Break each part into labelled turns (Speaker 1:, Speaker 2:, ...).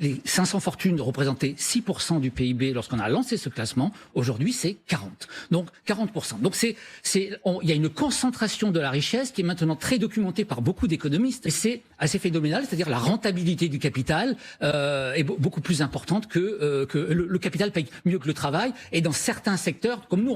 Speaker 1: Les 500 fortunes représentaient 6% du PIB lorsqu'on a lancé ce classement. Aujourd'hui, c'est 40. Donc 40%. Donc il y a une concentration de la richesse qui est maintenant très documentée par beaucoup d'économistes. Et c'est assez phénoménal, c'est-à-dire la rentabilité du capital est beaucoup plus importante que le capital paye mieux que le travail. Et dans certains secteurs, comme nous,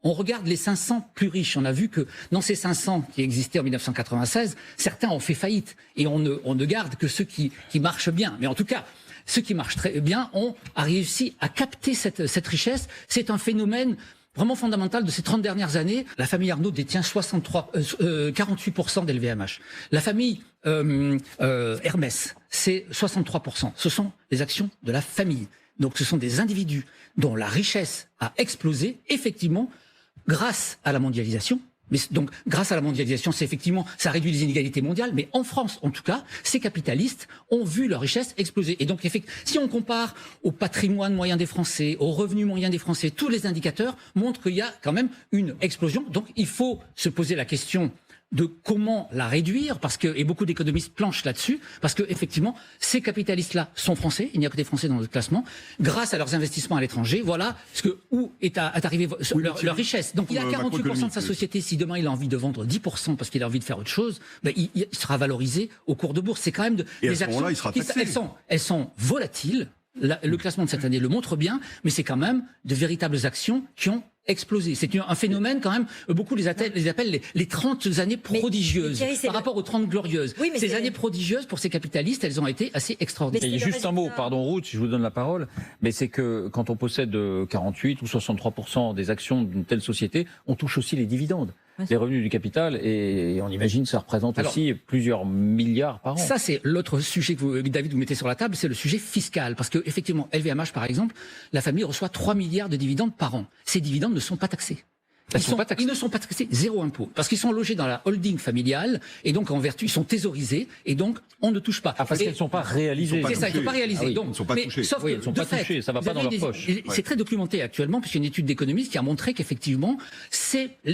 Speaker 1: on regarde les 500 plus riches. On a vu que dans ces 500 qui existaient en 1996, certains ont fait faillite. Et on ne garde que ceux qui marchent bien. Mais en tout cas, ceux qui marchent très bien ont réussi à capter cette richesse. C'est un phénomène vraiment fondamental de ces 30 dernières années. La famille Arnault détient 48% d'LVMH. La famille Hermès, c'est 63%. Ce sont les actions de la famille. Donc ce sont des individus dont la richesse a explosé, effectivement, grâce à la mondialisation. Mais donc, grâce à la mondialisation, c'est effectivement, ça réduit les inégalités mondiales. Mais en France, en tout cas, ces capitalistes ont vu leur richesse exploser. Et donc, si on compare au patrimoine moyen des Français, au revenu moyen des Français, tous les indicateurs montrent qu'il y a quand même une explosion. Donc, il faut se poser la question de comment la réduire, et beaucoup d'économistes planchent là-dessus, parce que effectivement, ces capitalistes-là sont français, il n'y a que des Français dans le classement, grâce à leurs investissements à l'étranger, voilà où est arrivée leur richesse. Donc il a 48% de sa société, si demain il a envie de vendre 10% parce qu'il a envie de faire autre chose, ben, il sera valorisé au cours de bourse. C'est quand même des actions, il sera taxé. Elles sont volatiles, le classement de cette année le montre bien, mais c'est quand même de véritables actions qui ont explosé. C'est un phénomène quand même, beaucoup les appellent les 30 années prodigieuses, Thierry, par rapport aux 30 glorieuses. Oui, ces années prodigieuses, pour ces capitalistes, elles ont été assez extraordinaires.
Speaker 2: Et juste un mot, pardon Ruth, si je vous donne la parole, mais c'est que quand on possède 48 ou 63% des actions d'une telle société, on touche aussi les dividendes. Les revenus du capital, et on imagine que ça représente aussi plusieurs milliards par an. Ça, c'est l'autre sujet que David, vous mettez sur la table, c'est le sujet fiscal. Parce que effectivement, LVMH, par exemple, la famille reçoit 3 milliards de dividendes par an. Ces dividendes ne sont pas taxés. Ils ne sont pas taxés, zéro impôt. Parce qu'ils sont logés dans la holding familiale, et donc en vertu, ils sont thésaurisés, et donc on ne touche pas. Ah, parce qu'elles ne sont pas réalisées.
Speaker 1: C'est ça, ils ne sont pas réalisés. Ah oui,
Speaker 2: donc, ils ne sont pas touchés. Sauf ils ne sont pas touchés, ça ne va pas dans leur poche.
Speaker 1: C'est très documenté actuellement, puisqu'il y a une étude d'économistes qui a montré qu'effectivement,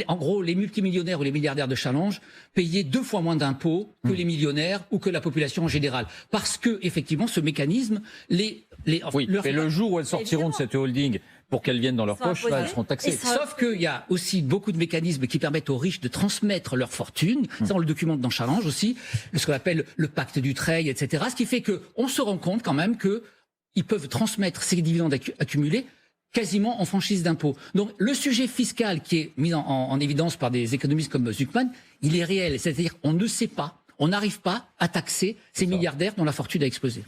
Speaker 1: en gros, les multimillionnaires ou les milliardaires de Challenge payaient 2 fois moins d'impôts que les millionnaires ou que la population en général. Parce que, effectivement, ce mécanisme,
Speaker 2: et le jour où elles sortiront de cette holding, pour qu'elles viennent dans leur poche, là, elles seront taxées.
Speaker 1: Sauf qu'il y a aussi beaucoup de mécanismes qui permettent aux riches de transmettre leur fortune. Ça, on le documente dans Challenge aussi, ce qu'on appelle le pacte du trade, etc. Ce qui fait qu'on se rend compte quand même qu'ils peuvent transmettre ces dividendes accumulés quasiment en franchise d'impôt. Donc le sujet fiscal qui est mis en évidence par des économistes comme Zuckman, il est réel. C'est-à-dire qu'on ne sait pas, on n'arrive pas à taxer ces milliardaires dont la fortune a explosé.